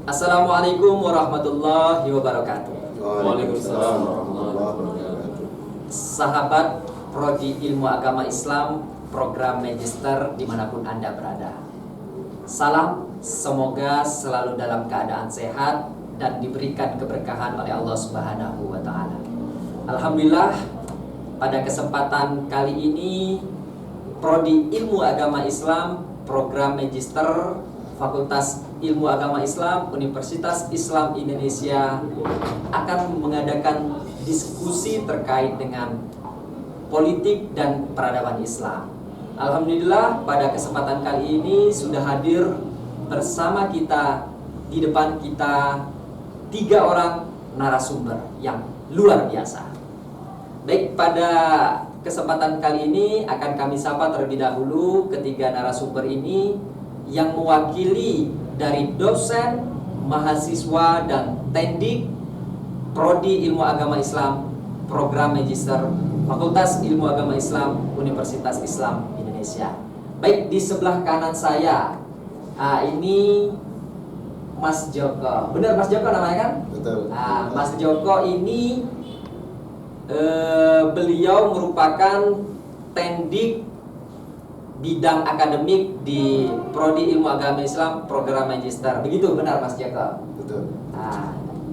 Assalamualaikum warahmatullahi wabarakatuh. Waalaikumsalam warahmatullahi wabarakatuh. Sahabat Prodi Ilmu Agama Islam Program Magister dimanapun Anda berada. Salam, semoga selalu dalam keadaan sehat dan diberikan keberkahan oleh Allah Subhanahu wa Ta'ala. Alhamdulillah, pada kesempatan kali ini Prodi Ilmu Agama Islam Program Magister Fakultas Ilmu Agama Islam Universitas Islam Indonesia akan mengadakan diskusi terkait dengan politik dan peradaban Islam. Alhamdulillah, pada kesempatan kali ini sudah hadir bersama kita, di depan kita 3 orang narasumber yang luar biasa. Baik, pada kesempatan kali ini akan kami sapa terlebih dahulu ketiga narasumber ini yang mewakili dari dosen, mahasiswa, dan tendik Prodi Ilmu Agama Islam Program Magister Fakultas Ilmu Agama Islam Universitas Islam Indonesia. Baik, di sebelah kanan saya ini Mas Joko. Benar Mas Joko namanya kan? Betul. Mas Joko ini beliau merupakan tendik bidang akademik di Prodi Ilmu Agama Islam Program Magister. Begitu benar Mas Joko? Betul.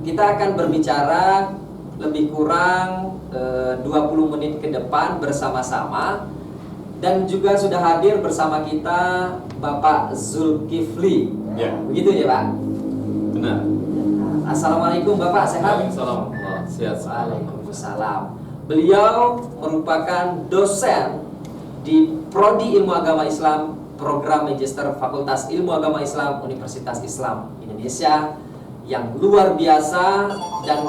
Kita akan berbicara lebih kurang 20 menit ke depan bersama-sama. Dan juga sudah hadir bersama kita Bapak Zulkifli. Ya. Begitu ya Pak? Benar. Assalamualaikum Bapak, sehat? Waalaikumsalam. Sehat. Waalaikumsalam. Beliau merupakan dosen di Prodi Ilmu Agama Islam Program Magister Fakultas Ilmu Agama Islam Universitas Islam Indonesia yang luar biasa dan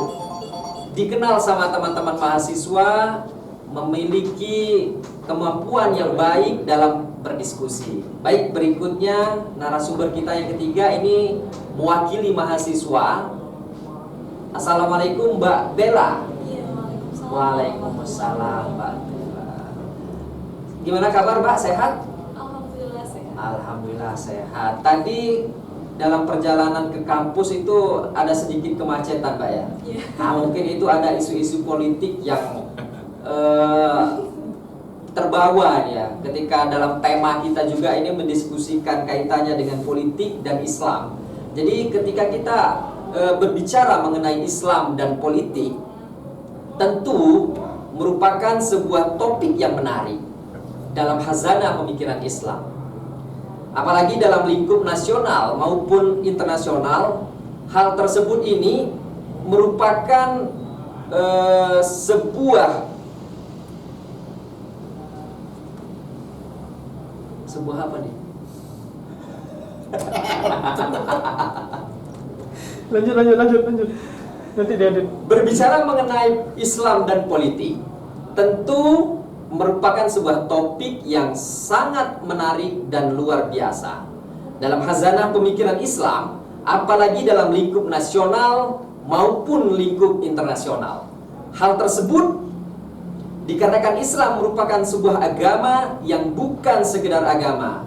dikenal sama teman-teman mahasiswa memiliki kemampuan yang baik dalam berdiskusi. Baik, berikutnya narasumber kita yang ketiga ini mewakili mahasiswa. Assalamualaikum Mbak Bella. Iya, waalaikumsalam. Waalaikumsalam Mbak Bella. Gimana kabar Mbak? Sehat? Alhamdulillah sehat. Alhamdulillah sehat. Tadi dalam perjalanan ke kampus itu ada sedikit kemacetan Mbak ya? Iya. Mungkin itu ada isu-isu politik yang terbawa ya, ketika dalam tema kita juga ini mendiskusikan kaitannya dengan politik dan Islam. Jadi ketika kita berbicara mengenai Islam dan politik, tentu merupakan sebuah topik yang menarik dalam khazanah pemikiran Islam. Apalagi dalam lingkup nasional maupun internasional, hal tersebut ini merupakan sebuah apa nih? Lanjut. Nanti dia Berbicara mengenai Islam dan politik, tentu merupakan sebuah topik yang sangat menarik dan luar biasa dalam khazanah pemikiran Islam, apalagi dalam lingkup nasional maupun lingkup internasional. Hal tersebut dikarenakan Islam merupakan sebuah agama yang bukan sekedar agama,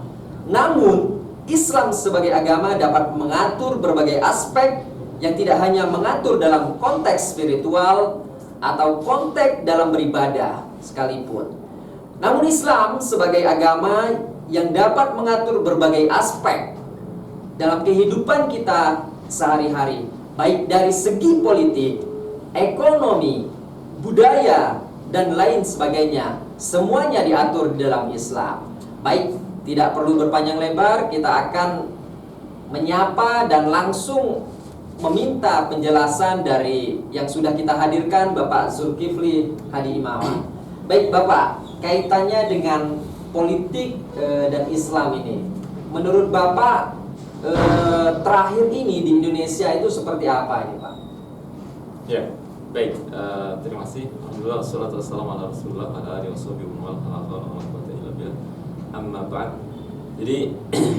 namun Islam sebagai agama dapat mengatur berbagai aspek yang tidak hanya mengatur dalam konteks spiritual atau konteks dalam beribadah sekalipun. Namun Islam sebagai agama yang dapat mengatur berbagai aspek dalam kehidupan kita sehari-hari, baik dari segi politik, ekonomi, budaya, dan lain sebagainya, semuanya diatur di dalam Islam. Baik, tidak perlu berpanjang lebar, kita akan menyapa dan langsung meminta penjelasan dari yang sudah kita hadirkan, Bapak Zulkifli Hadi Imawan. Baik Bapak, kaitannya dengan politik dan Islam ini, menurut Bapak terakhir ini di Indonesia itu seperti apa ini Pak? Ya, baik. Terima kasih. Alhamdulillah, wassalatu wassalamu ala Rasulillah wa ala alihi washabihi wa man amma ba'd. Jadi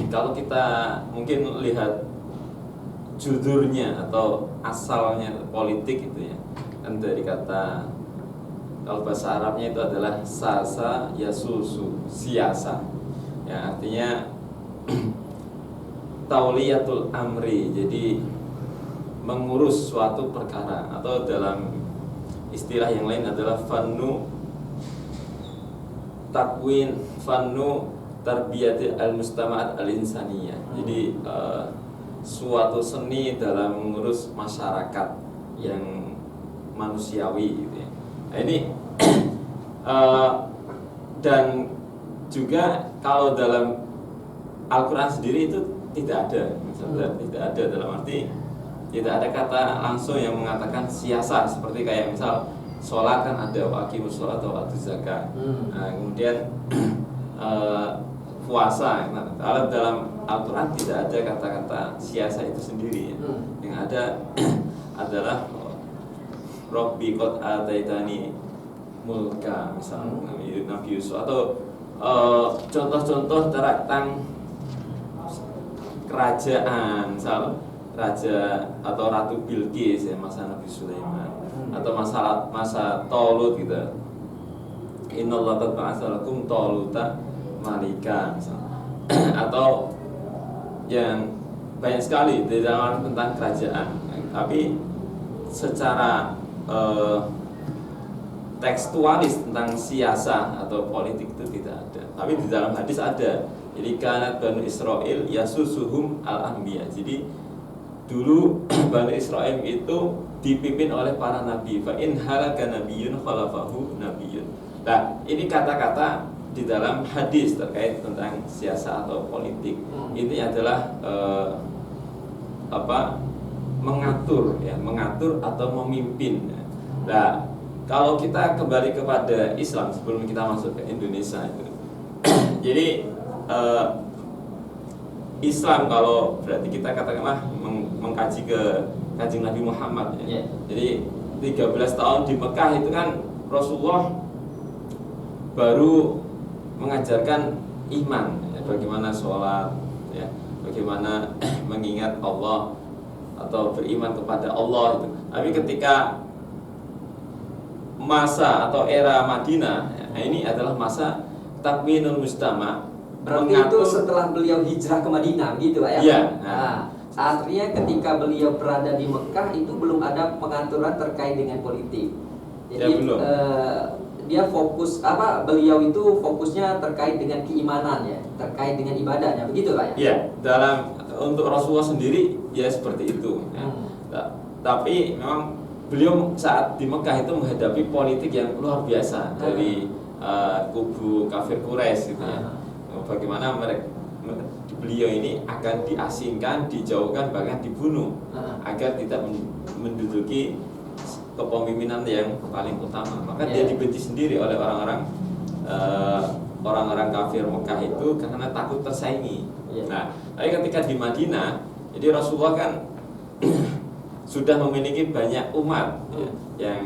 kalau kita mungkin lihat judulnya atau asalnya politik itu ya, kan dari kata, kalau bahasa Arabnya itu adalah sasa yasusu, siasa, ya artinya tauliyatul amri. Jadi mengurus suatu perkara, atau dalam istilah yang lain adalah fannu takwin, fannu tarbiyati al-mustama'at al-insaniyah. Jadi suatu seni dalam mengurus masyarakat yang manusiawi gitu ya. Nah, ini dan juga kalau dalam Al-Quran sendiri itu tidak ada, misalnya tidak ada dalam arti tidak ada kata langsung yang mengatakan siasah, seperti kayak misal sholat kan ada waqimus sholat wa atuz zakat. Nah, kemudian puasa, nah, kalau dalam Al-Quran tidak ada kata-kata siasah itu sendiri ya. Yang ada adalah Rabbi qad ataitani mulka, misalnya Nabi Yusuf, atau contoh-contoh tentang kerajaan, misal raja atau ratu Bilqis ya, masa Nabi Sulaiman, atau masa Talut gitu. Innallaha qad ba'atsa lakum Taluta malika, atau yang banyak sekali di dalam tentang kerajaan. Tapi secara tekstualis tentang siasah atau politik itu tidak ada. Tapi di dalam hadis ada. Jadi kanat Banu Israil yasusuhum al-anbiya. Jadi dulu Bani Israil itu dipimpin oleh para nabi. Fa in halaka nabiyyun khalafahu nabiyyun. Nah, ini kata-kata di dalam hadis terkait tentang siasah atau politik. Ini adalah mengatur ya, mengatur atau memimpin. Nah, kalau kita kembali kepada Islam sebelum kita masuk ke Indonesia itu. Jadi Islam kalau berarti kita katakanlah mengkaji ke Kanjeng Nabi Muhammad ya. Jadi 13 tahun di Mekah itu kan Rasulullah baru mengajarkan iman ya, bagaimana sholat ya, bagaimana mengingat Allah atau beriman kepada Allah itu. Tapi ketika masa atau era Madinah ya, ini adalah masa takwinul mustama. Berarti itu setelah beliau hijrah ke Madinah, gitu Pak ya? Iya. Nah, artinya ketika beliau berada di Mekah itu belum ada pengaturan terkait dengan politik. Jadi Ya, belum. Dia fokus beliau itu fokusnya terkait dengan keimanan ya, terkait dengan ibadahnya, begitu Pak ya? Iya, dalam untuk Rasulullah sendiri ya seperti itu. Ya. Tapi memang beliau saat di Mekah itu menghadapi politik yang luar biasa dari kubu kafir Quraisy gitu ya. Bagaimana beliau ini akan diasingkan, dijauhkan, bahkan dibunuh agar tidak menduduki kepemimpinan yang paling utama. Maka dia dibenci sendiri oleh orang-orang kafir Mekah itu karena takut tersaingi. Nah, tapi ketika di Madinah, jadi Rasulullah kan sudah memiliki banyak umat ya, yang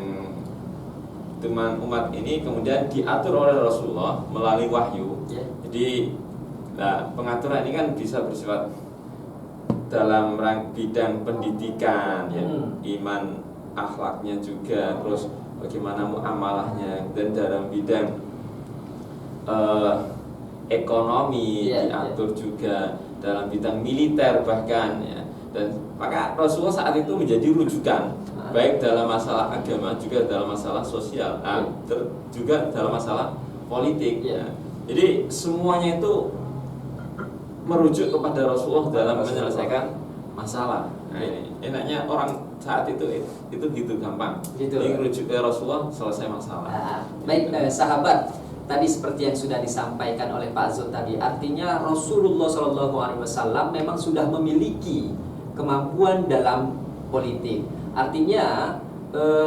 teman umat ini kemudian diatur oleh Rasulullah melalui wahyu. Jadi pengaturan ini kan bisa bersifat dalam bidang pendidikan ya, iman, akhlaknya juga, terus bagaimana muamalahnya, dan dalam bidang ekonomi diatur juga, dalam bidang militer bahkan ya. Dan maka Rasulullah saat itu menjadi rujukan baik dalam masalah agama juga dalam masalah sosial, juga dalam masalah politik ya. Jadi semuanya itu merujuk kepada Rasulullah dalam menyelesaikan masalah. Nah, ini enaknya orang saat itu gitu gampang. Jadi merujuk ke Rasulullah selesai masalah. Baik sahabat, tadi seperti yang sudah disampaikan oleh Pak Zul tadi, artinya Rasulullah SAW memang sudah memiliki kemampuan dalam politik. Artinya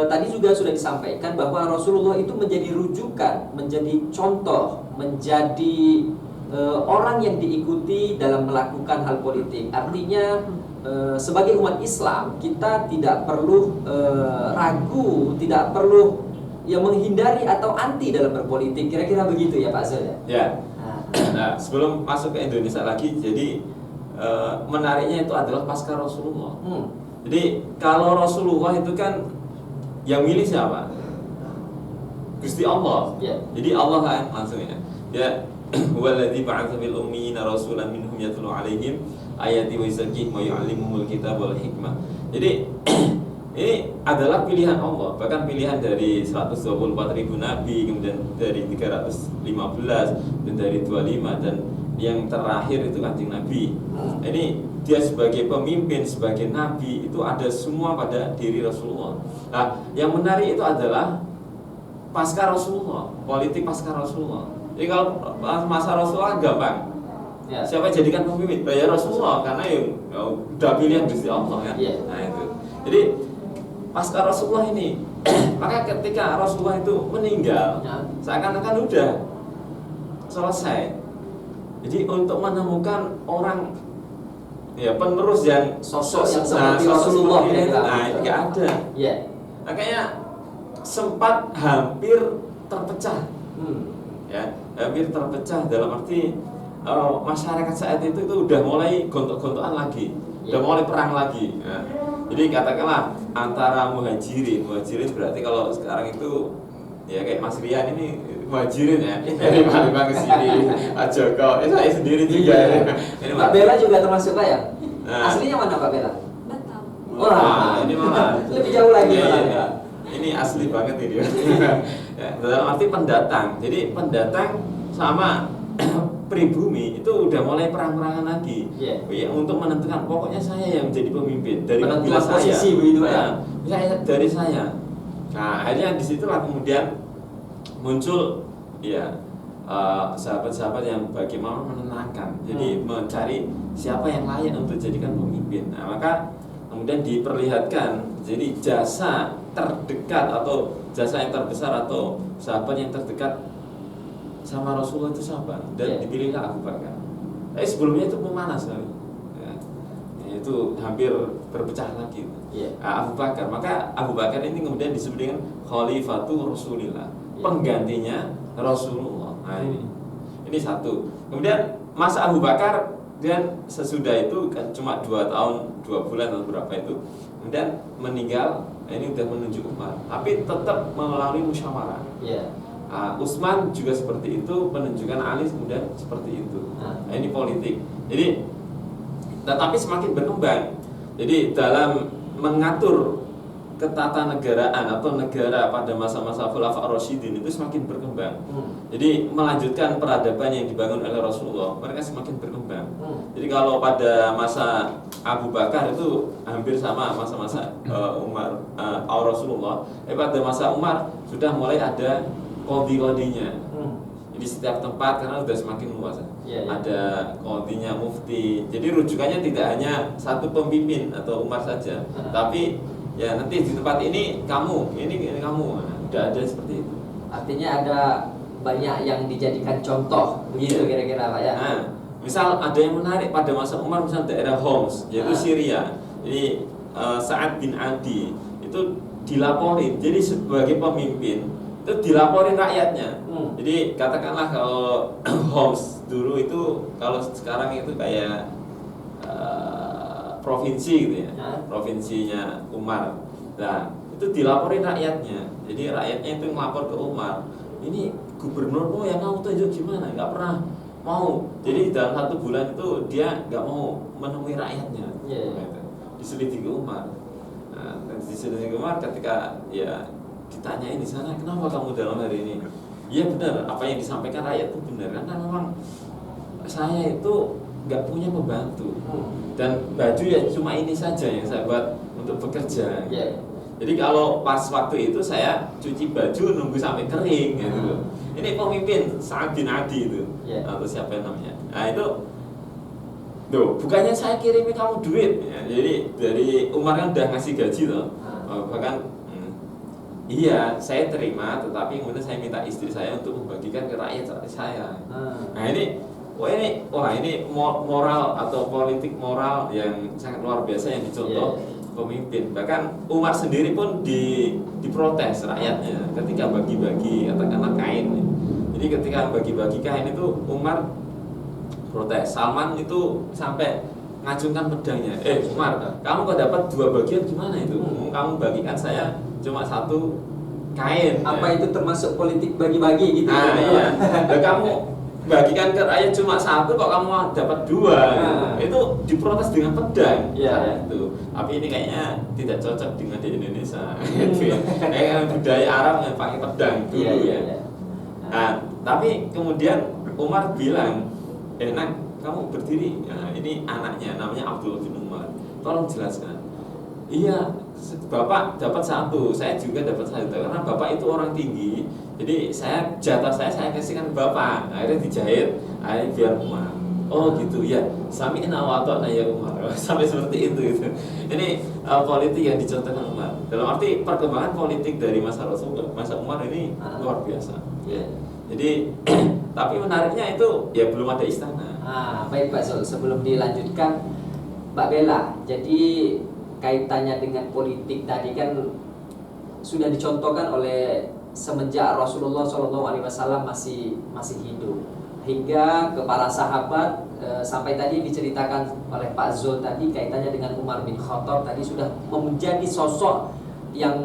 tadi juga sudah disampaikan bahwa Rasulullah itu menjadi rujukan, menjadi contoh, menjadi orang yang diikuti dalam melakukan hal politik. Artinya sebagai umat Islam kita tidak perlu ragu, tidak perlu menghindari atau anti dalam berpolitik. Kira-kira begitu ya Pak Zul ya? Ya. Nah, sebelum masuk ke Indonesia lagi, jadi menariknya itu adalah pasca Rasulullah. Jadi kalau Rasulullah itu kan yang milih siapa? Gusti Allah. Jadi Allah kan langsung ya. Huwallazi ba'atsa fil ummiyina rasulan minhum yatlu 'alaihim ayati wa yuzakkihim wa yu'allimuhumul kitaba wal hikmah. Jadi ini adalah pilihan Allah, bahkan pilihan dari 124.000 nabi, kemudian dari 315 dan dari 25 dan yang terakhir itu Kanjeng Nabi. Ini dia sebagai pemimpin, sebagai nabi itu ada semua pada diri Rasulullah. Nah, yang menarik itu adalah pasca Rasulullah, politik pasca Rasulullah. Jadi kalau masa Rasulullah gampang. Ya. Siapa jadikan pemimpin? Ya Rasulullah, karena udah pilihan Gusti Allah kan. Ya. Nah itu. Jadi pasca Rasulullah ini, maka ketika Rasulullah itu meninggal, Ya. seakan-akan udah selesai. Jadi untuk menemukan orang ya penerus yang Sosok yang seperti Rasulullah seperti itu, ya. nah itu nggak ada. Ya. Makanya sempat hampir terpecah, ya hampir terpecah dalam arti masyarakat saat itu udah mulai gontok-gontokan lagi, udah mulai perang lagi. Ya. Jadi katakanlah antara muhajirin berarti kalau sekarang itu ya kayak Mas Rian ini muhajirin ya dari Palembang ke sini, Pak Joko, saya sendiri juga. Iya. Ini Mbak Bella juga termasuk Pak ya? Nah. Aslinya mana Mbak Bella? Batam. Wah, ini malah lebih jauh lagi Iya, malah. iya. Ini asli banget ini. Ya, dalam arti pendatang. Jadi pendatang sama pribumi itu udah mulai perang-perangan lagi. Iya. Ya, untuk menentukan pokoknya saya yang jadi pemimpin dari Penentuan kabilah saya. posisi begitu, ya? Nah, saya dari saya. Nah, akhirnya disitulah kemudian muncul ya sahabat-sahabat yang bagaimana menenangkan. Jadi mencari siapa yang layak untuk jadikan pemimpin. Nah, maka kemudian diperlihatkan jadi jasa terdekat atau jasa yang terbesar atau sahabat yang terdekat sama Rasulullah itu siapa? Dan dipilihlah Abu Bakar. Tapi sebelumnya itu memanas sekali. Ya, itu hampir berpecah lagi. Abu Bakar. Maka Abu Bakar ini kemudian disebut dengan Khalifatu Rasulillah, penggantinya Rasulullah. Nah, ini satu. Kemudian masa Abu Bakar dan sesudah itu kan cuma 2 tahun 2 bulan atau berapa itu, kemudian meninggal. Nah, ini udah menunjuk Umar, tapi tetap melalui musyawarah. Utsman juga seperti itu, penunjukan Ali kemudian seperti itu. Nah, ini politik. Jadi, tetapi semakin berkembang. Jadi dalam mengatur ketatanegaraan atau negara pada masa-masa Khulafaur Rasyidin itu semakin berkembang. Jadi melanjutkan peradaban yang dibangun oleh Rasulullah, mereka semakin berkembang. Jadi kalau pada masa Abu Bakar itu hampir sama masa-masa Umar Rasulullah. Pada masa Umar sudah mulai ada kodi-kodinya. Jadi setiap tempat karena sudah semakin luas. Ada kodinya, mufti. Jadi rujukannya tidak hanya satu pemimpin atau Umar saja, tapi ya nanti di tempat ini kamu, ini kamu. Nah, udah ada seperti itu. Artinya ada banyak yang dijadikan contoh begitu kira-kira Pak ya. Nah, misal ada yang menarik pada masa Umar, misal daerah Homs, yaitu Syria. Jadi Sa'ad bin Adi itu dilaporin. Jadi sebagai pemimpin itu dilaporin rakyatnya. Jadi katakanlah kalau Homs dulu itu, kalau sekarang itu kayak provinsi gitu ya, provinsinya Umar. Nah, itu dilaporin rakyatnya. Jadi rakyatnya itu melapor ke Umar. Ini gubernurmu yang kamu tunjuk gimana? Nggak pernah mau. Jadi dalam 1 bulan itu dia nggak mau menemui rakyatnya. Diselidiki Umar. Nah, diselidiki Umar ketika ya ditanyain di sana, kenapa kamu dalam hari ini? Iya benar, apa yang disampaikan rakyat itu benar. Karena memang saya itu nggak punya pembantu dan baju ya cuma ini saja yang saya buat untuk bekerja. Jadi kalau pas waktu itu saya cuci baju nunggu sampai kering gitu. Ini pemimpin Sa'ad bin Adi itu atau siapa namanya. Nah itu, bukannya saya kirimi kamu duit ya. Jadi dari Umar kan udah ngasih gaji loh. Bahkan iya saya terima, tetapi kemudian saya minta istri saya untuk membagikan ke rakyat saya. Nah ini ini moral atau politik moral yang sangat luar biasa yang dicontoh pemimpin. Bahkan Umar sendiri pun diprotes rakyatnya ketika bagi-bagi katakanlah kain. Jadi ketika bagi-bagi kain itu Umar protes. Salman itu sampai ngacungkan pedangnya. Umar, kamu kok dapat 2 bagian gimana itu? Kamu bagikan saya cuma 1 kain. Apa itu termasuk politik bagi-bagi gitu? Nah, iya. Dan kamu bagikan ke rakyat cuma satu kok kamu dapat dua. Nah. Itu diprotes dengan pedang. Iya. Itu. Tapi ini kayaknya tidak cocok dengan di Indonesia. Gitu ya. Kayak budaya Arab yang pakai pedang dulu Iya, iya, ya. iya. Nah, tapi kemudian Umar bilang, nak kamu berdiri. Nah, ini anaknya namanya Abdullah bin Umar. Tolong jelaskan. Iya, Bapak dapat satu, saya juga dapat satu karena Bapak itu orang tinggi. Jadi jatah saya kasihkan ke Bapak. Akhirnya dijahit, akhirnya biar Umar. Oh gitu ya. Sami'na wa ata'na ya Umar. Sampai seperti itu gitu. Ini politik yang dicontohkan Umar. Dalam arti perkembangan politik dari masa Umar ini luar biasa. Iya. Jadi tapi menariknya itu ya belum ada istana. Baik Pak Zul, sebelum dilanjutkan Mbak Bella, jadi kaitannya dengan politik tadi kan sudah dicontohkan oleh semenjak Rasulullah SAW masih hidup hingga ke para sahabat sampai tadi diceritakan oleh Pak Zul tadi kaitannya dengan Umar bin Khattab tadi sudah menjadi sosok yang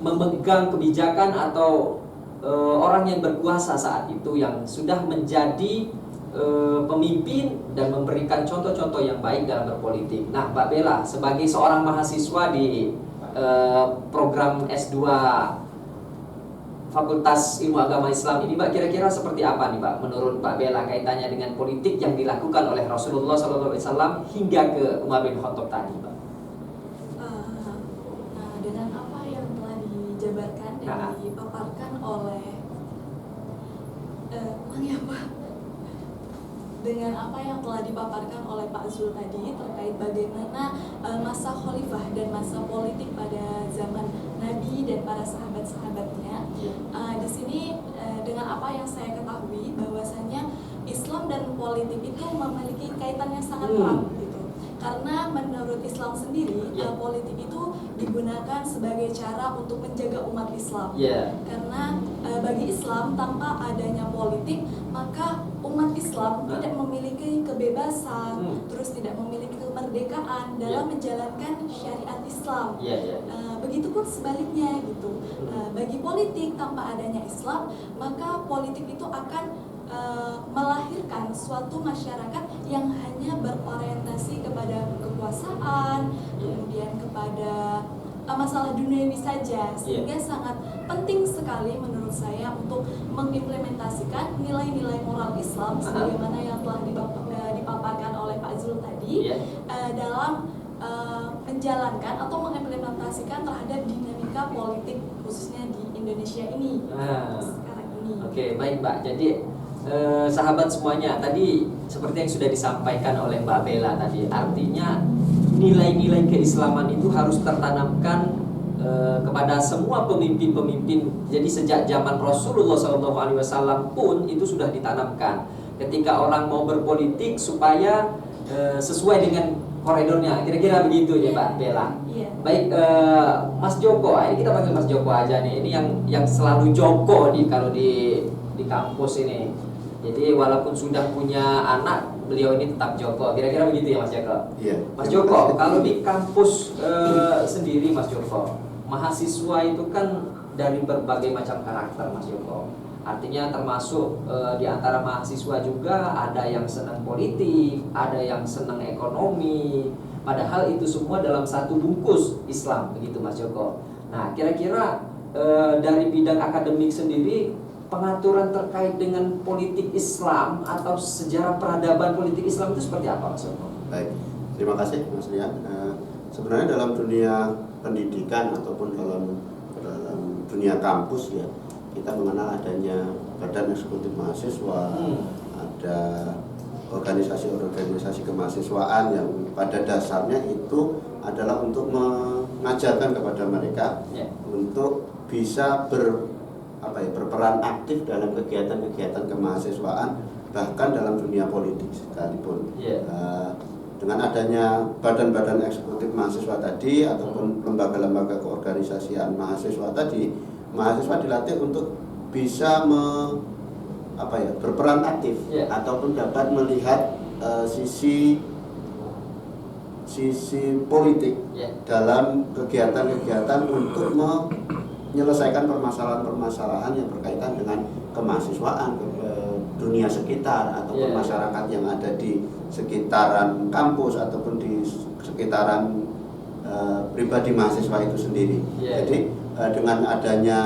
memegang kebijakan atau orang yang berkuasa saat itu yang sudah menjadi pemimpin dan memberikan contoh-contoh yang baik dalam berpolitik. Nah, Mbak Bella sebagai seorang mahasiswa di program S2 Fakultas Ilmu Agama Islam ini, Mbak, kira-kira seperti apa nih, Mbak, menurut Mbak Bella kaitannya dengan politik yang dilakukan oleh Rasulullah SAW hingga ke Umar bin Khattab tadi, Mbak? Nah, dengan apa yang telah dijabarkan dan dipaparkan oleh dengan apa yang telah dipaparkan oleh Pak Zul tadi terkait bagaimana masa khalifah dan masa politik pada zaman Nabi dan para sahabat-sahabatnya. Di sini dengan apa yang saya ketahui bahwasanya Islam dan politik itu memiliki kaitan yang sangat erat gitu. Karena menurut Islam sendiri politik itu digunakan sebagai cara untuk menjaga umat Islam. Karena bagi Islam tanpa adanya politik maka umat Islam tidak memiliki kebebasan, terus tidak memiliki kemerdekaan dalam menjalankan syariat Islam. Begitupun sebaliknya gitu. Bagi politik tanpa adanya Islam maka politik itu akan melahirkan suatu masyarakat yang hanya berorientasi kepada kekuasaan, kemudian kepada masalah duniawi saja, sehingga sangat penting sekali menurut saya untuk mengimplementasikan nilai-nilai moral Islam sebagaimana yang telah dipaparkan oleh Pak Zul tadi dalam menjalankan atau mengimplementasikan terhadap dinamika politik khususnya di Indonesia ini sekarang ini. Oke, baik Mbak. Jadi sahabat semuanya, tadi seperti yang sudah disampaikan oleh Mbak Bella tadi, artinya nilai-nilai keislaman itu harus tertanamkan kepada semua pemimpin-pemimpin. Jadi sejak zaman Rasulullah SAW pun itu sudah ditanamkan. Ketika orang mau berpolitik supaya sesuai dengan koridornya, kira-kira begitu ya Mbak Bella. Baik, Mas Joko, ini kita panggil Mas Joko aja nih. Ini yang selalu Joko nih kalau di kampus ini. Jadi walaupun sudah punya anak, beliau ini tetap Joko. Kira-kira begitu ya Mas Joko? Iya. Mas Joko, kalau di kampus sendiri Mas Joko, mahasiswa itu kan dari berbagai macam karakter Mas Joko. Artinya termasuk di antara mahasiswa juga ada yang senang politik, ada yang senang ekonomi. Padahal itu semua dalam satu bungkus Islam, begitu Mas Joko. Nah, kira-kira dari bidang akademik sendiri, pengaturan terkait dengan politik Islam atau sejarah peradaban politik Islam itu seperti apa Mas Joko? Baik, terima kasih Mas Rian. Sebenarnya dalam dunia pendidikan ataupun dalam dunia kampus ya, kita mengenal adanya badan eksekutif mahasiswa, ada organisasi-organisasi kemahasiswaan yang pada dasarnya itu adalah untuk mengajarkan kepada mereka untuk bisa berperan aktif dalam kegiatan-kegiatan kemahasiswaan, bahkan dalam dunia politik sekalipun. Dengan adanya badan-badan eksekutif mahasiswa tadi ataupun lembaga-lembaga keorganisasian mahasiswa tadi, mahasiswa dilatih untuk bisa berperan aktif ataupun dapat melihat sisi politik dalam kegiatan-kegiatan untuk menyelesaikan permasalahan-permasalahan yang berkaitan dengan kemahasiswaan, dunia sekitar ataupun masyarakat yang ada di sekitaran kampus ataupun di sekitaran pribadi mahasiswa itu sendiri. Jadi dengan adanya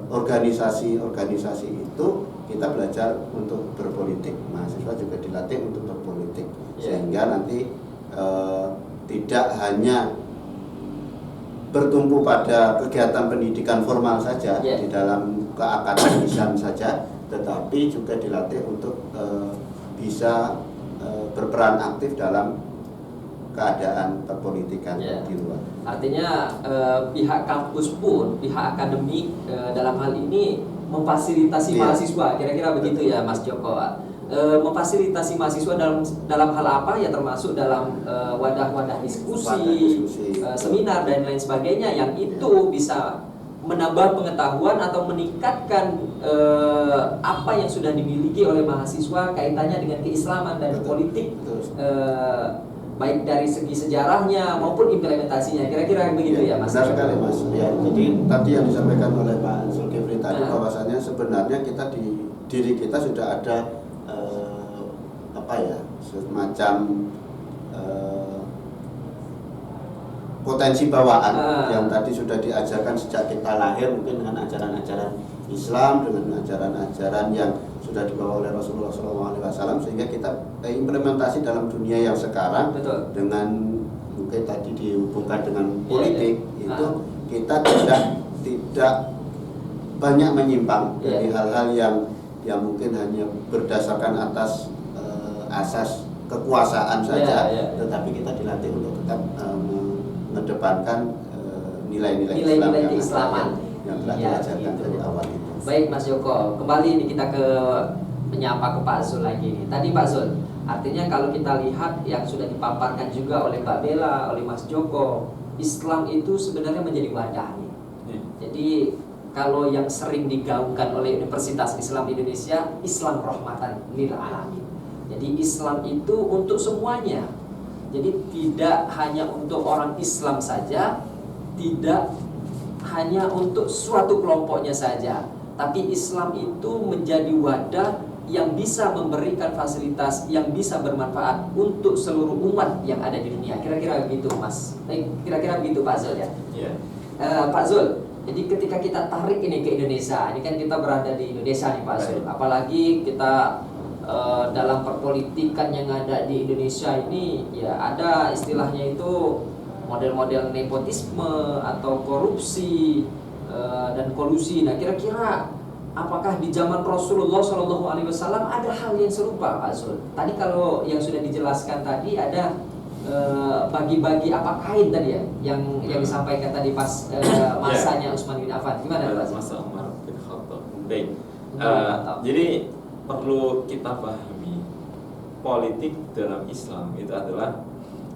organisasi-organisasi itu kita belajar untuk berpolitik, mahasiswa juga dilatih untuk berpolitik, sehingga nanti tidak hanya bertumpu pada kegiatan pendidikan formal saja di dalam keakademisan saja, tetapi juga dilatih untuk bisa berperan aktif dalam keadaan perpolitikan di luar. Artinya pihak kampus pun, pihak akademik dalam hal ini memfasilitasi mahasiswa, kira-kira begitu ya Mas Joko. Memfasilitasi mahasiswa dalam hal apa ya, termasuk dalam wadah-wadah diskusi, seminar dan lain sebagainya, yang itu bisa menambah pengetahuan atau meningkatkan apa yang sudah dimiliki oleh mahasiswa kaitannya dengan keislaman dan politik, baik dari segi sejarahnya maupun implementasinya, kira-kira begitu ya Mas. Benar sekali Mas. Ya, jadi tadi yang disampaikan oleh Pak Zulkifli tadi bahwasanya sebenarnya kita di diri kita sudah ada semacam potensi bawaan yang tadi sudah diajarkan sejak kita lahir, mungkin dengan ajaran-ajaran Islam, dengan ajaran-ajaran yang sudah dibawa oleh Rasulullah SAW, sehingga kita implementasi dalam dunia yang sekarang. Betul. Dengan mungkin tadi dihubungkan dengan politik, itu kita tidak banyak menyimpang dari hal-hal yang mungkin hanya berdasarkan atas asas kekuasaan saja, tetapi kita dilatih untuk tetap mengedepankan nilai-nilai Islam keislaman yang telah diajarkan dari awal itu. Baik Mas Joko, kembali ini kita ke menyapa ke Pak Zul lagi nih. Tadi Pak Zul, artinya kalau kita lihat yang sudah dipaparkan juga oleh Mbak Bella, oleh Mas Joko, Islam itu sebenarnya menjadi wadah nih. Jadi kalau yang sering digaungkan oleh Universitas Islam Indonesia, Islam rahmatan lil alamin. Jadi Islam itu untuk semuanya. Jadi tidak hanya untuk orang Islam saja, tidak hanya untuk suatu kelompoknya saja, tapi Islam itu menjadi wadah yang bisa memberikan fasilitas yang bisa bermanfaat untuk seluruh umat yang ada di dunia. Kira-kira begitu Mas. Kira-kira begitu Pak Zul ya. Pak Zul, jadi ketika kita tarik ini ke Indonesia, ini kan kita berada di Indonesia nih Pak Zul. Apalagi kita dalam perpolitikan yang ada di Indonesia ini, ya ada istilahnya itu model-model nepotisme atau korupsi dan kolusi. Nah, kira-kira apakah di zaman Rasulullah SAW ada hal yang serupa, Pak Zul? Tadi kalau yang sudah dijelaskan tadi ada bagi-bagi apa kain tadi ya, yang disampaikan tadi pas masanya Utsman bin Affan. Gimana Pak Zul? Masa Umar bin Khattab. Baik. Jadi perlu kita pahami, politik dalam Islam itu adalah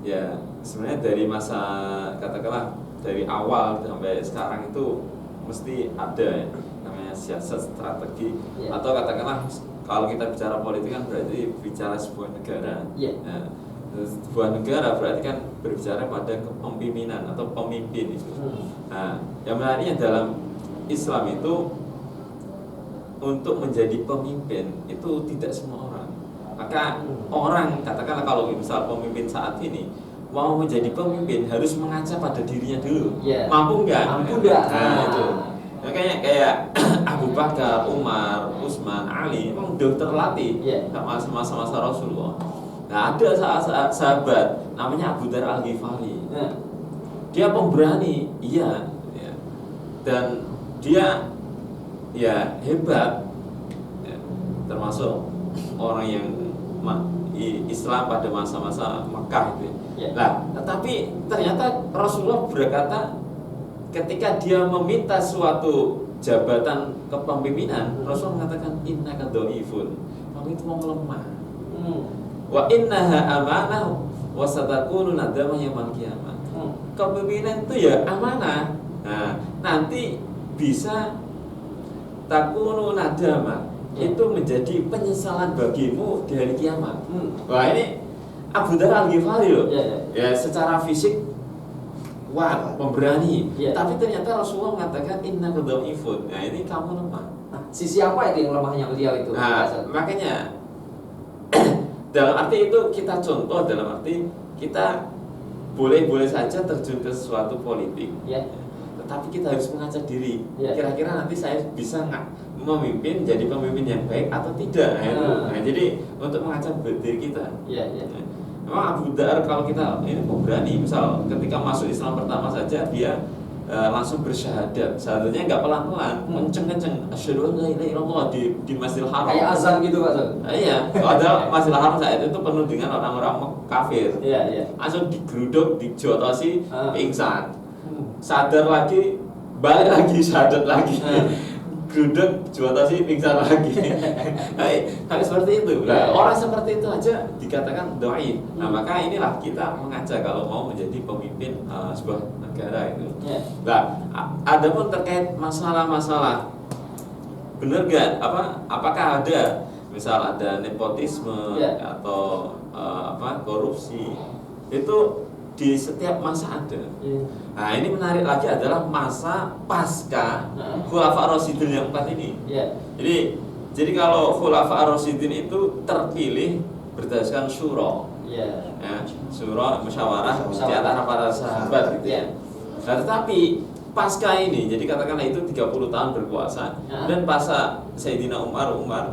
ya sebenarnya dari masa, katakanlah dari awal sampai sekarang itu mesti ada ya, namanya siasat strategi, atau katakanlah kalau kita bicara politik kan berarti bicara sebuah negara. Nah, sebuah negara berarti kan berbicara pada kepemimpinan atau pemimpin itu. Nah, yang menariknya dalam Islam itu untuk menjadi pemimpin itu tidak semua orang. Maka orang, katakanlah kalau misal pemimpin saat ini mau menjadi pemimpin harus mengaca pada dirinya dulu. Mampu nggak? Mampu nggak? Nah, itu. Makanya kayak Abu Bakar, Umar, Utsman, Ali memang udah terlatih masa-masa Rasulullah. Nah, ada sahabat namanya Abu Dar Al-Ghifari. Dia pemberani, dan dia hebat, termasuk orang yang Islam pada masa-masa Mekah itu. Nah, tetapi ternyata Rasulullah berkata ketika dia meminta suatu jabatan kepemimpinan, Rasulullah mengatakan innaka dhaifun, kamu itu mau lemah. Wa innaha amanah wa satakunu nadamah yaumil qiyamah. Kepemimpinan itu ya amanah. Nah, nanti bisa takunu nadamah, itu menjadi penyesalan bagimu di hari kiamat. Wah, ini Abu Dar Al-Ghifari loh. Ya secara fisik kuat, pemberani. Tapi ternyata Rasulullah mengatakan innaka dhaifun. Nah, ini kamu lemah. Sisi apa itu yang lemahnya beliau itu? Nah, makanya dalam arti itu kita contoh, dalam arti kita boleh-boleh saja terjun ke suatu politik, Ya. tetapi kita harus mengaca diri. Ya. Kira-kira nanti saya bisa nggak memimpin, jadi pemimpin yang baik atau tidak? Nah, itu. Nah, jadi untuk mengaca diri kita. Iya, iya. Memang Abu Dar kalau kita ini berani, misal ketika masuk Islam pertama saja dia langsung bersyahadat. Syahadatnya nggak pelan-pelan, kenceng-kenceng. Asyhadu an la ilaha illallah di Masjidil Haram. Kayak azan gitu Pak Zul. Iya, padahal Masjidil Haram saat itu penuh dengan orang-orang kafir. Iya, iya. Langsung digeruduk, dijotosi, pingsan. Hmm. Sadar lagi, balik lagi, syahadat lagi. Geruduk, jotosi, pingsan lagi. Kayak seperti itu. Nah, orang seperti itu aja dikatakan dhaif. Nah, maka inilah kita mengajak kalau mau menjadi pemimpin sebuah negara itu. Nah, adapun terkait masalah-masalah, benar gak? Apakah ada, misal ada nepotisme atau korupsi, itu di setiap masa ada. Nah, ini menarik lagi adalah masa pasca Khulafa Ar-Rasyidin yang 4 ini. Jadi kalau Khulafa Ar-Rasyidin itu terpilih berdasarkan syura. Ya, syura, musyawarah di antara para sahabat gitu ya. Nah, tetapi pasca ini, jadi katakanlah itu 30 tahun berkuasa, dan pasca Sayyidina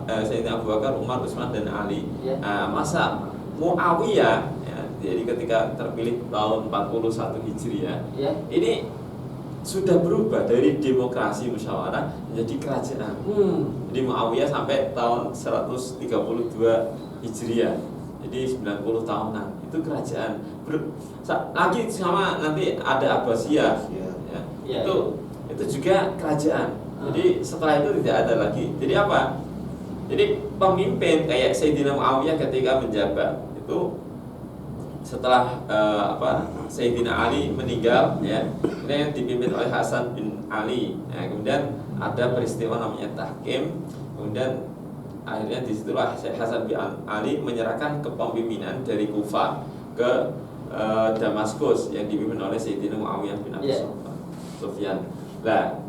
Sayyidina Abu Bakar, Umar, Utsman dan Ali. Nah, masa Muawiyah, jadi ketika terpilih tahun 41 Hijriah, ini sudah berubah dari demokrasi musyawarah menjadi kerajaan. Jadi Muawiyah sampai tahun 132 Hijriah, jadi 90 tahunan itu kerajaan. Lagi sama nanti ada Abbasiyah, itu juga kerajaan. Jadi setelah itu tidak ada lagi. Jadi apa? Jadi pemimpin kayak Sayyidina Muawiyah ketika menjabat itu setelah Sayyidina Ali meninggal, kemudian dipimpin oleh Hasan bin Ali. Kemudian ada peristiwa namanya tahkim. Kemudian akhirnya disitulah Hasan bin Ali menyerahkan kepemimpinan dari Kufah ke Damaskus yang dipimpin oleh Sayyidina Muawiyah bin Abi Sufyan. Nah,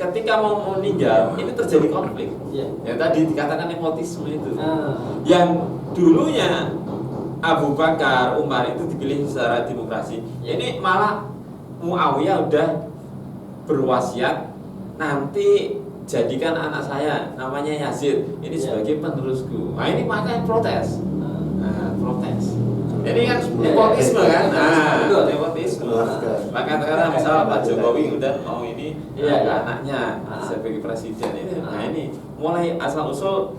ketika mau meninggal ini terjadi konflik. Yang tadi dikatakan nepotisme itu. Yang dulunya Abu Bakar, Umar itu dipilih secara demokrasi. Ini malah Muawiyah udah berwasiat, nanti jadikan anak saya namanya Yazid ini sebagai penerusku. Nah, ini makanya protes. Protes. Ini kan nepotisme kan? Nepotisme. Maka sekarang misalnya Pak Jokowi udah mau ini anaknya sebagai presiden ini. Nah, ini mulai asal usul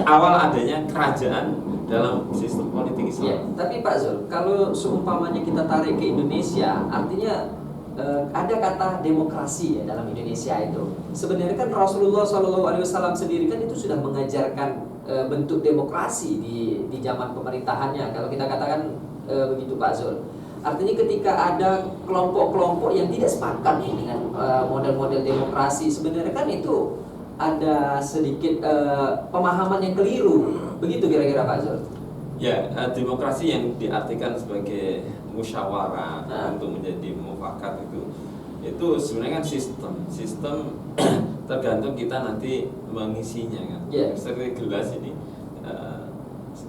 awal adanya kerajaan dalam sistem politik Islam. Tapi Pak Zul, kalau seumpamanya kita tarik ke Indonesia, artinya ada kata demokrasi ya dalam Indonesia itu. Sebenarnya kan Rasulullah SAW sendiri kan itu sudah mengajarkan bentuk demokrasi di zaman pemerintahannya. Kalau kita katakan begitu Pak Zul. Artinya ketika ada kelompok-kelompok yang tidak sepakat dengan model-model demokrasi, sebenarnya kan itu ada sedikit pemahaman yang keliru. Begitu kira-kira Pak Zul? Ya, demokrasi yang diartikan sebagai musyawarah untuk menjadi mufakat itu sebenarnya kan sistem tergantung kita nanti mengisinya kan. Seperti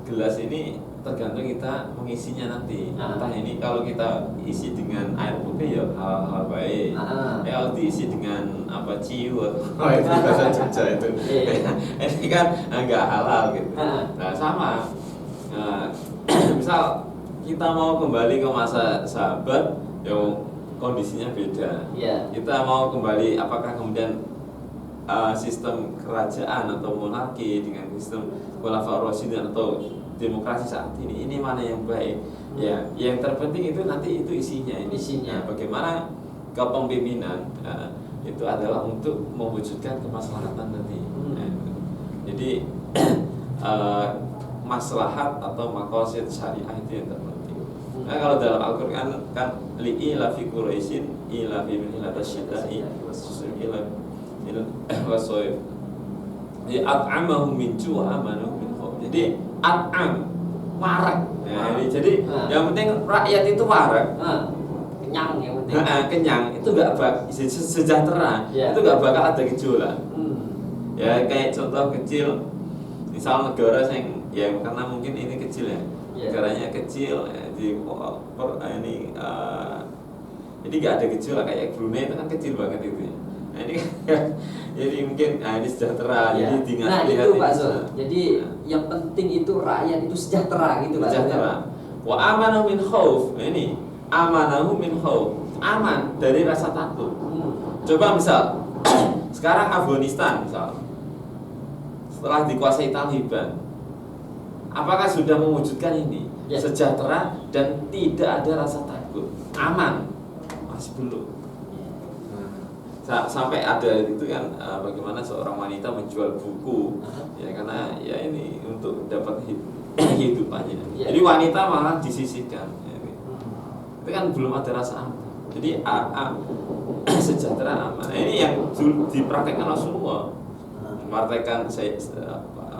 gelas ini tergantung kita mengisinya nanti. Entah ini kalau kita isi dengan air putih ya hal baik. Kalau diisi dengan ciu atau itu bahasa Jogja itu. Ini kan enggak halal gitu. Nah, sama. Misal kita mau kembali ke masa sahabat yang kondisinya beda. Kita mau kembali apakah kemudian sistem kerajaan atau monarki dengan sistem Khulafaur Rasyidin atau demokrasi saat ini mana yang baik? Ya, yang terpenting itu nanti itu isinya. Bagaimana kepemimpinan itu adalah untuk mewujudkan kemaslahatan tadi. Jadi maslahat atau maqasid syariah itu yang terpenting. Nah, kalau dalam Al-Qur'an kan li'ila fi Quraisyin ila fi milatasyida'i wasoif di at'amahum min ju' wa amanahum min khawf. Jadi at'am warak. Jadi yang penting rakyat itu warak. Kenyang yang penting. Kenyang itu enggak sejahtera. Itu enggak bakal ada gejolak. Ya kayak contoh kecil, misal negara yang ya karena mungkin ini kecil ya, negaranya kecil ya, jadi nggak ada kecil lah, kayak Brunei itu kan kecil banget itu ya. Nah ini jadi mungkin ini sejahtera, jadi tinggal nah lihat itu Pak ini. Zul, jadi yang penting itu rakyat itu sejahtera gitu Pak. Sejahtera. Wa amanahu min khauf. Nah, ini amanahu min khauf, aman dari rasa takut. Coba misal sekarang Afghanistan misal setelah dikuasai Taliban, apakah sudah mewujudkan ini sejahtera dan tidak ada rasa takut, aman? Masih belum. Sampai ada itu kan bagaimana seorang wanita menjual buku ya karena ya ini untuk dapat hidupannya. Jadi wanita malah disisihkan. Itu kan belum ada rasa aman. Jadi sejahtera aman. Nah, ini yang dipraktekkan Rasulullah. Mempraktekkan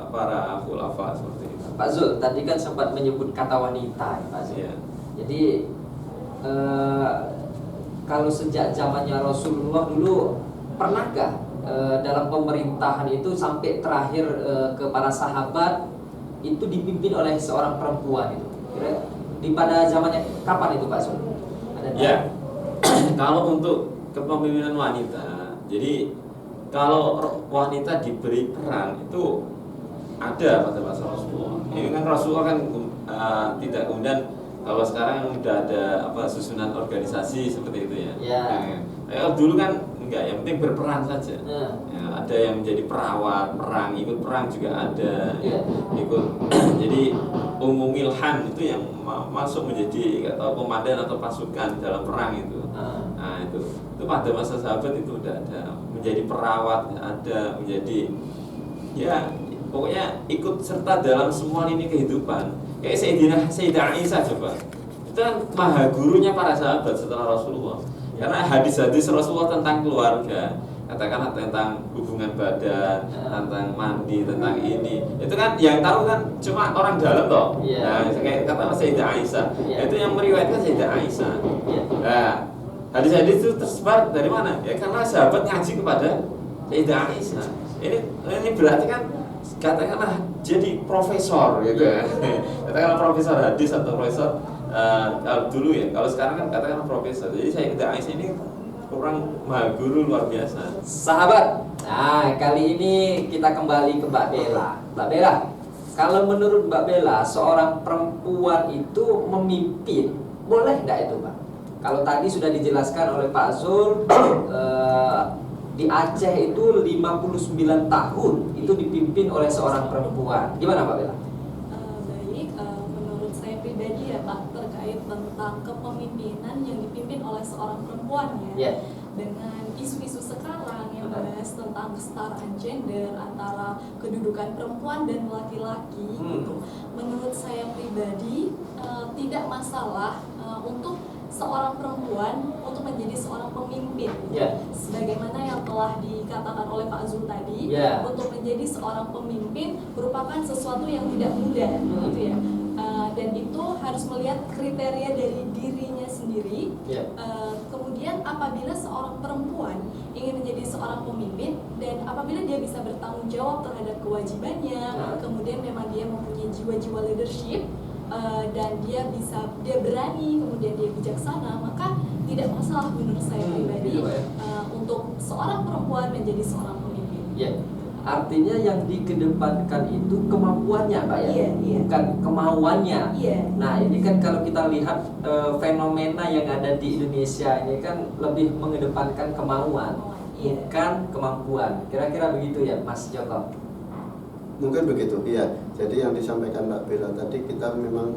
para khulafa seperti itu. Pak Zul tadi kan sempat menyebut kata wanita ya, Pak Zul. Iya. Jadi kalau sejak zamannya Rasulullah dulu pernahkah dalam pemerintahan itu sampai terakhir ke para sahabat itu dipimpin oleh seorang perempuan itu? Di pada zamannya kapan itu Pak Zul? Ya, kalau untuk kepemimpinan wanita, jadi kalau wanita diberi peran itu ada pada masa Rasulullah. Ini kan Rasulullah kan tidak kemudian kalau sekarang udah ada susunan organisasi seperti itu ya. Dulu kan enggak, yang penting berperan saja. Ya, ada yang menjadi perawat perang, ikut perang juga ada. Ikut jadi umumilhan itu yang masuk menjadi komandan atau pasukan dalam perang itu. Nah itu pada masa sahabat itu udah ada, menjadi perawat ada, menjadi ya pokoknya ikut serta dalam semua lini kehidupan. Kayak Sayyidah Aisyah coba, itu kan maha gurunya para sahabat setelah Rasulullah. Karena hadis-hadis Rasulullah tentang keluarga, katakanlah tentang hubungan badan, tentang mandi, tentang ini, itu kan yang tahu kan cuma orang dalam toh. Nah, kayak kata Sayyidah Aisyah, itu yang meriwayatkan Sayyidah Aisyah. Nah, hadis-hadis itu tersebar dari mana? Ya karena sahabat ngaji kepada Sayyidah Aisyah. Ini berarti kan katakanlah jadi profesor gitu ya. Katakanlah profesor hadis atau profesor kalau dulu ya, kalau sekarang kan katakanlah profesor. Jadi Sayyidah Aisyah ini orang maha guru luar biasa. Sahabat, nah kali ini kita kembali ke Mbak Bella. Mbak Bella, kalau menurut Mbak Bella seorang perempuan itu memimpin, boleh nggak itu Mbak? Kalau tadi sudah dijelaskan oleh Pak Zul, di Aceh itu 59 tahun itu dipimpin oleh seorang perempuan. Gimana Mbak Bella? Baik, menurut saya pribadi ya Pak, terkait tentang kepemimpinan yang dipimpin oleh seorang perempuan ya. Dengan isu-isu sekarang yang membahas tentang kesetaraan gender antara kedudukan perempuan dan laki-laki gitu. Menurut saya pribadi tidak masalah untuk seorang perempuan untuk menjadi seorang pemimpin, sebagaimana yang telah dikatakan oleh Pak Zul tadi, untuk menjadi seorang pemimpin merupakan sesuatu yang tidak mudah, gitu ya. Dan itu harus melihat kriteria dari dirinya sendiri. Kemudian apabila seorang perempuan ingin menjadi seorang pemimpin dan apabila dia bisa bertanggung jawab terhadap kewajibannya, kemudian memang dia mempunyai jiwa-jiwa leadership. Dan dia berani, kemudian dia bijaksana, maka tidak masalah menurut saya pribadi untuk seorang perempuan menjadi seorang pemimpin. Artinya yang dikedepankan itu kemampuannya Pak ya, bukan kemauannya. Nah ini kan kalau kita lihat fenomena yang ada di Indonesia ini kan lebih mengedepankan kemauan, bukan kemampuan. Kira-kira begitu ya Mas Joko? Mungkin begitu, iya. Jadi yang disampaikan Mbak Bella tadi, kita memang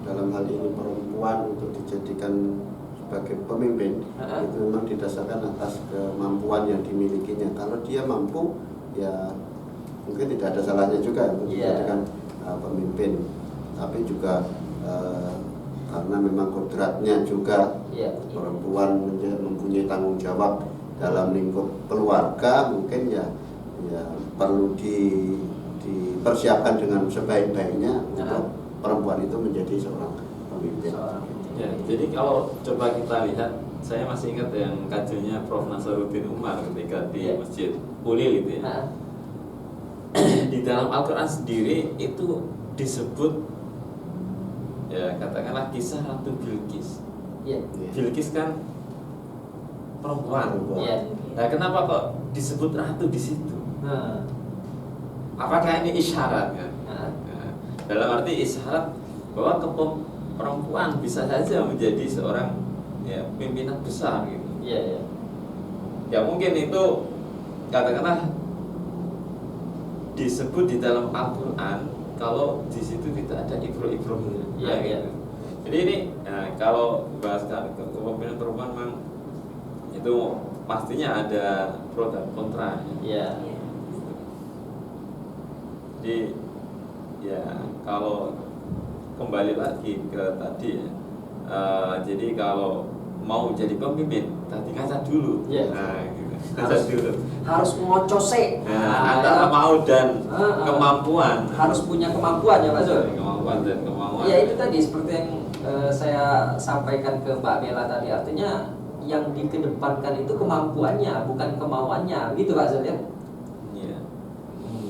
dalam hal ini perempuan untuk dijadikan sebagai pemimpin itu memang didasarkan atas kemampuan yang dimilikinya. Kalau dia mampu, ya mungkin tidak ada salahnya juga untuk dijadikan pemimpin. Tapi juga karena memang kodratnya juga perempuan mempunyai tanggung jawab dalam lingkup keluarga, mungkin ya perlu dipersiapkan dengan sebaik-baiknya untuk perempuan itu menjadi seorang pemimpin. Ya, jadi kalau coba kita lihat, saya masih ingat yang kajiannya Prof. Nasaruddin Umar ketika di Masjid ulil gitu ya. Nah, Di dalam Al-Quran sendiri itu disebut ya katakanlah kisah Ratu Bilqis. iya. Bilqis kan perempuan. Iya. Nah, kenapa kok disebut ratu di situ? Nah, Apakah ini isyarat kan? nah, Nah, dalam arti isyarat bahwa perempuan bisa saja menjadi seorang ya pimpinan besar gitu. iya, iya. Ya mungkin itu katakanlah disebut di dalam Al-Quran kalau di situ tidak ada ibro-ibronya. Iya, Nah, iya. gitu. Jadi ini kalau bahas kepemimpinan perempuan memang itu pastinya ada pro dan kontra. Iya. Jadi ya kalau kembali lagi ke tadi ya, jadi kalau mau jadi pemimpin tadi kata dulu. Iya. Nah, gitu. Harus- Kata dulu. Harus ngocose. Nah, antara mau dan kemampuan. Harus punya kemampuan ya Pak Zul. Kemampuan dan kemauan. Ya itu tadi seperti yang saya sampaikan ke Mbak Bella tadi, artinya yang dikedepankan itu kemampuannya bukan kemauannya, gitu Pak Zul ya. Iya.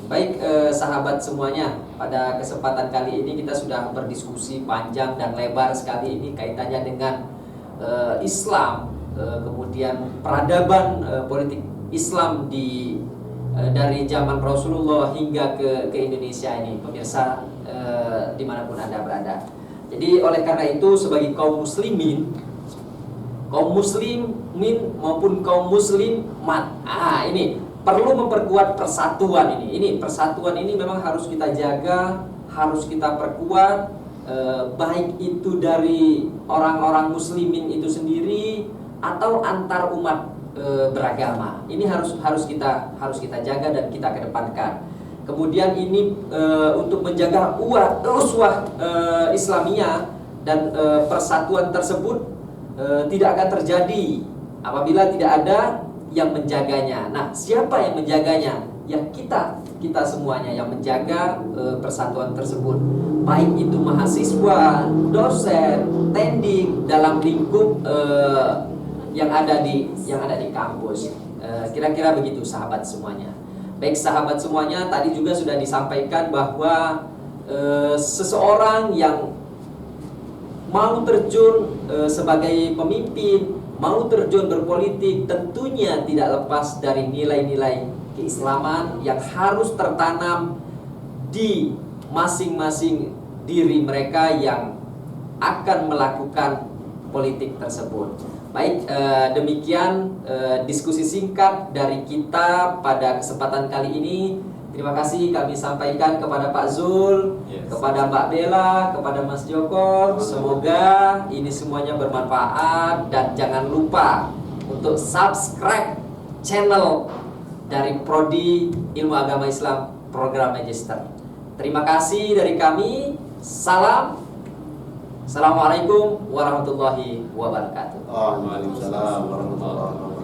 Baik sahabat semuanya, pada kesempatan kali ini kita sudah berdiskusi panjang dan lebar sekali ini kaitannya dengan Islam, kemudian peradaban politik Islam dari zaman Rasulullah hingga ke Indonesia ini, pemirsa dimanapun Anda berada. Jadi oleh karena itu sebagai kaum muslimin maupun kaum muslimat, ini perlu memperkuat persatuan ini. Persatuan ini memang harus kita jaga, harus kita perkuat, baik itu dari orang-orang muslimin itu sendiri atau antar umat beragama. Ini harus kita jaga dan kita kedepankan. Kemudian ini untuk menjaga uswah Islamiyah dan persatuan tersebut tidak akan terjadi apabila tidak ada yang menjaganya. Nah, siapa yang menjaganya? Ya kita semuanya yang menjaga persatuan tersebut. Baik itu mahasiswa, dosen, tendik dalam lingkup yang ada di kampus. Kira-kira begitu sahabat semuanya. Baik sahabat semuanya, tadi juga sudah disampaikan bahwa seseorang yang mau terjun sebagai pemimpin, mau terjun berpolitik, tentunya tidak lepas dari nilai-nilai keislaman yang harus tertanam di masing-masing diri mereka yang akan melakukan politik tersebut. Baik, demikian diskusi singkat dari kita pada kesempatan kali ini. Terima kasih kami sampaikan kepada Pak Zul, Yes. kepada Mbak Bella, kepada Mas Joko. Semoga ini semuanya bermanfaat dan jangan lupa untuk subscribe channel dari Prodi Ilmu Agama Islam Program Magister. Terima kasih dari kami. Salam. Assalamualaikum warahmatullahi wabarakatuh. Waalaikumsalam warahmatullahi wabarakatuh.